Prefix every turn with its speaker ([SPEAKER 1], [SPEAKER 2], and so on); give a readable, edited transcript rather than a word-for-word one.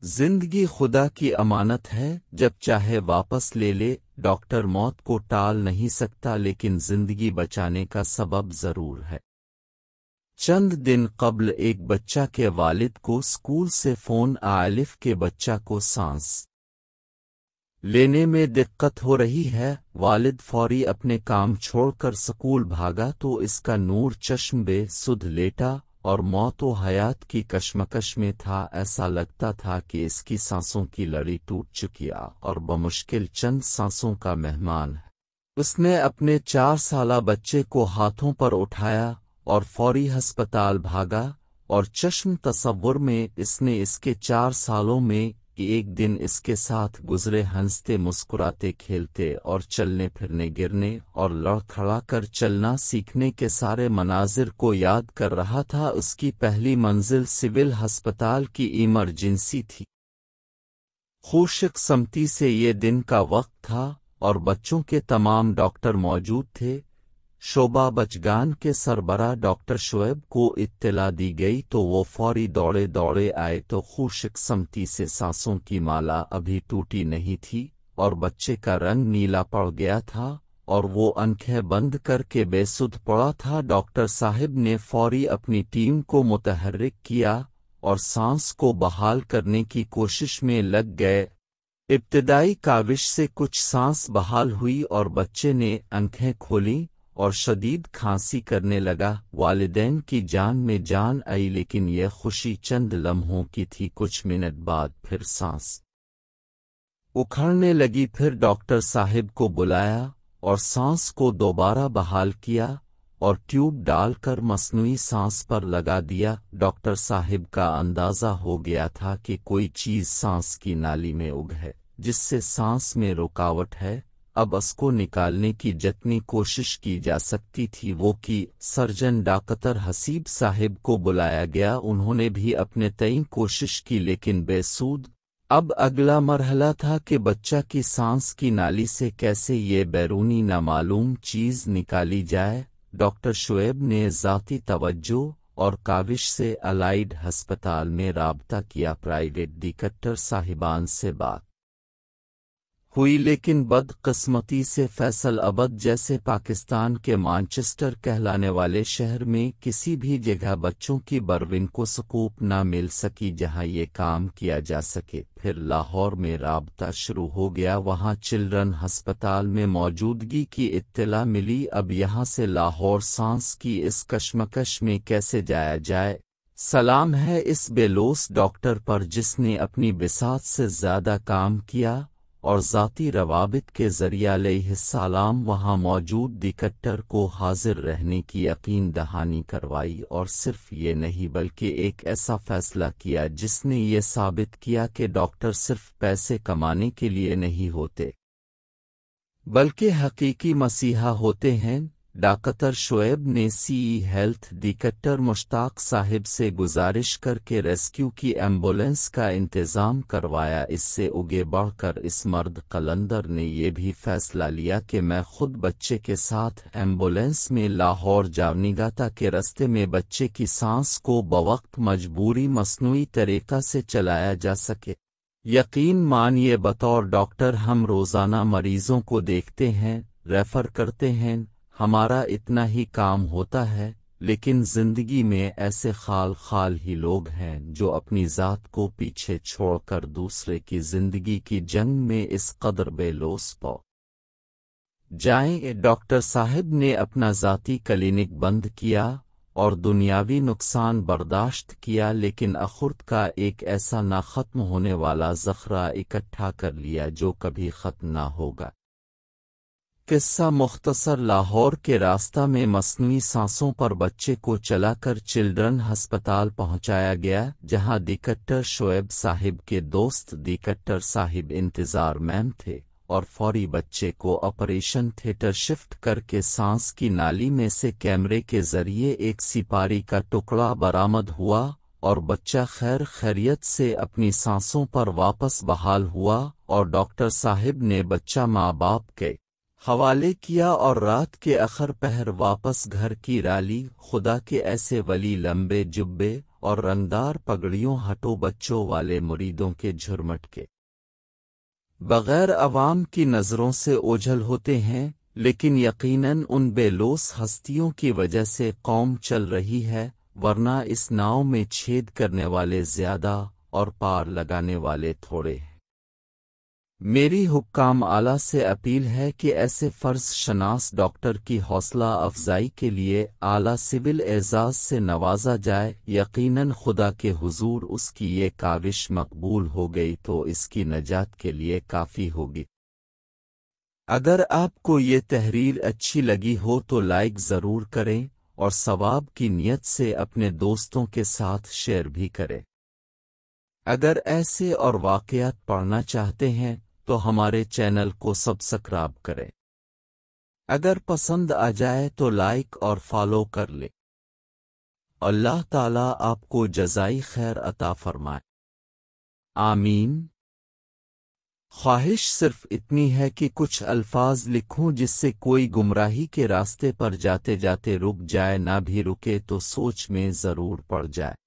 [SPEAKER 1] زندگی خدا کی امانت ہے، جب چاہے واپس لے لے۔ ڈاکٹر موت کو ٹال نہیں سکتا لیکن زندگی بچانے کا سبب ضرور ہے۔ چند دن قبل ایک بچہ کے والد کو اسکول سے فون آیا کہ بچہ کو سانس لینے میں دقت ہو رہی ہے۔ والد فوری اپنے کام چھوڑ کر اسکول بھاگا تو اس کا نور چشم بے سدھ لیٹا اور موت و حیات کی کشمکش میں تھا۔ ایسا لگتا تھا کہ اس کی سانسوں کی لڑی ٹوٹ چکی اور بمشکل چند سانسوں کا مہمان ہے۔ اس نے اپنے 4 سالہ بچے کو ہاتھوں پر اٹھایا اور فوری ہسپتال بھاگا، اور چشم تصور میں اس نے اس کے 4 سالوں میں ایک دن اس کے ساتھ گزرے، ہنستے مسکراتے کھیلتے اور چلنے پھرنے گرنے اور لڑکھڑا کر چلنا سیکھنے کے سارے مناظر کو یاد کر رہا تھا۔ اس کی پہلی منزل سول ہسپتال کی ایمرجنسی تھی۔ خوش قسمتی سے یہ دن کا وقت تھا اور بچوں کے تمام ڈاکٹر موجود تھے۔ شعبہ بچگان کے سربراہ ڈاکٹر شعیب کو اطلاع دی گئی تو وہ فوری دوڑے آئے تو خوش قسمتی سے سانسوں کی مالا ابھی ٹوٹی نہیں تھی اور بچے کا رنگ نیلا پڑ گیا تھا اور وہ آنکھیں بند کر کے بے سدھ پڑا تھا۔ ڈاکٹر صاحب نے فوری اپنی ٹیم کو متحرک کیا اور سانس کو بحال کرنے کی کوشش میں لگ گئے۔ ابتدائی کاوش سے کچھ سانس بحال ہوئی اور بچے نے آنکھیں کھولیں اور شدید کھانسی کرنے لگا۔ والدین کی جان میں جان آئی لیکن یہ خوشی چند لمحوں کی تھی۔ کچھ منٹ بعد پھر سانس اکھڑنے لگی۔ پھر ڈاکٹر صاحب کو بلایا اور سانس کو دوبارہ بحال کیا اور ٹیوب ڈال کر مصنوعی سانس پر لگا دیا۔ ڈاکٹر صاحب کا اندازہ ہو گیا تھا کہ کوئی چیز سانس کی نالی میں اگ ہے جس سے سانس میں رکاوٹ ہے۔ اب اس کو نکالنے کی جتنی کوشش کی جا سکتی تھی وہ کی۔ سرجن ڈاکٹر حسیب صاحب کو بلایا گیا، انہوں نے بھی اپنے تئیں کوشش کی لیکن بے سود۔ اب اگلا مرحلہ تھا کہ بچہ کی سانس کی نالی سے کیسے یہ بیرونی نامعلوم چیز نکالی جائے۔ ڈاکٹر شعیب نے ذاتی توجہ اور کاوش سے الائیڈ ہسپتال میں رابطہ کیا۔ پرائیویٹ ڈاکٹر صاحبان سے بات ہوئی لیکن بدقسمتی سے فیصل آباد جیسے پاکستان کے مانچسٹر کہلانے والے شہر میں کسی بھی جگہ بچوں کی برون کو سکوپ نہ مل سکی جہاں یہ کام کیا جا سکے۔ پھر لاہور میں رابطہ شروع ہو گیا، وہاں چلڈرن ہسپتال میں موجودگی کی اطلاع ملی۔ اب یہاں سے لاہور سانس کی اس کشمکش میں کیسے جایا جائے۔ سلام ہے اس بے لوث ڈاکٹر پر جس نے اپنی بساط سے زیادہ کام کیا اور ذاتی روابط کے ذریعے علیہ السلام وہاں موجود ڈاکٹر کو حاضر رہنے کی یقین دہانی کروائی، اور صرف یہ نہیں بلکہ ایک ایسا فیصلہ کیا جس نے یہ ثابت کیا کہ ڈاکٹر صرف پیسے کمانے کے لیے نہیں ہوتے بلکہ حقیقی مسیحا ہوتے ہیں۔ ڈاکٹر شعیب نے سی ہیلتھ ڈاکٹر مشتاق صاحب سے گزارش کر کے ریسکیو کی ایمبولینس کا انتظام کروایا۔ اس سے آگے بڑھ کر اس مرد قلندر نے یہ بھی فیصلہ لیا کہ میں خود بچے کے ساتھ ایمبولینس میں لاہور جاؤں گا تاکہ راستے میں بچے کی سانس کو بوقت مجبوری مصنوعی طریقہ سے چلایا جا سکے۔ یقین مانیے بطور ڈاکٹر ہم روزانہ مریضوں کو دیکھتے ہیں، ریفر کرتے ہیں، ہمارا اتنا ہی کام ہوتا ہے، لیکن زندگی میں ایسے خال ہی لوگ ہیں جو اپنی ذات کو پیچھے چھوڑ کر دوسرے کی زندگی کی جنگ میں اس قدر بے لوث پا جائیں۔ ڈاکٹر صاحب نے اپنا ذاتی کلینک بند کیا اور دنیاوی نقصان برداشت کیا، لیکن اخرت کا ایک ایسا نہ ختم ہونے والا ذخیرہ اکٹھا کر لیا جو کبھی ختم نہ ہوگا۔ قصہ مختصر، لاہور کے راستہ میں مصنوعی سانسوں پر بچے کو چلا کر چلڈرن ہسپتال پہنچایا گیا جہاں ڈاکٹر شعیب صاحب کے دوست ڈاکٹر صاحب انتظار میں تھے، اور فوری بچے کو آپریشن تھیٹر شفٹ کر کے سانس کی نالی میں سے کیمرے کے ذریعے ایک سپاری کا ٹکڑا برآمد ہوا اور بچہ خیر خیریت سے اپنی سانسوں پر واپس بحال ہوا، اور ڈاکٹر صاحب نے بچہ ماں باپ کے حوالے کیا اور رات کے آخر پہر واپس گھر کی رالی۔ خدا کے ایسے ولی لمبے جبے اور رنگدار پگڑیوں ہٹو بچوں والے مریدوں کے جھرمٹ کے بغیر عوام کی نظروں سے اوجھل ہوتے ہیں، لیکن یقیناً ان بے لوث ہستیوں کی وجہ سے قوم چل رہی ہے، ورنہ اس ناؤ میں چھید کرنے والے زیادہ اور پار لگانے والے تھوڑے ہیں۔ میری حکام اعلیٰ سے اپیل ہے کہ ایسے فرض شناس ڈاکٹر کی حوصلہ افزائی کے لیے اعلیٰ سول اعزاز سے نوازا جائے۔ یقیناً خدا کے حضور اس کی یہ کاوش مقبول ہو گئی تو اس کی نجات کے لیے کافی ہوگی۔ اگر آپ کو یہ تحریر اچھی لگی ہو تو لائک ضرور کریں اور ثواب کی نیت سے اپنے دوستوں کے ساتھ شیئر بھی کریں۔ اگر ایسے اور واقعات پڑھنا چاہتے ہیں تو ہمارے چینل کو سبسکرائب کریں۔ اگر پسند آ جائے تو لائک اور فالو کر لیں۔ اللہ تعالیٰ آپ کو جزائی خیر عطا فرمائے۔ آمین۔ خواہش صرف اتنی ہے کہ کچھ الفاظ لکھوں جس سے کوئی گمراہی کے راستے پر جاتے جاتے رک جائے، نہ بھی رکے تو سوچ میں ضرور پڑ جائے۔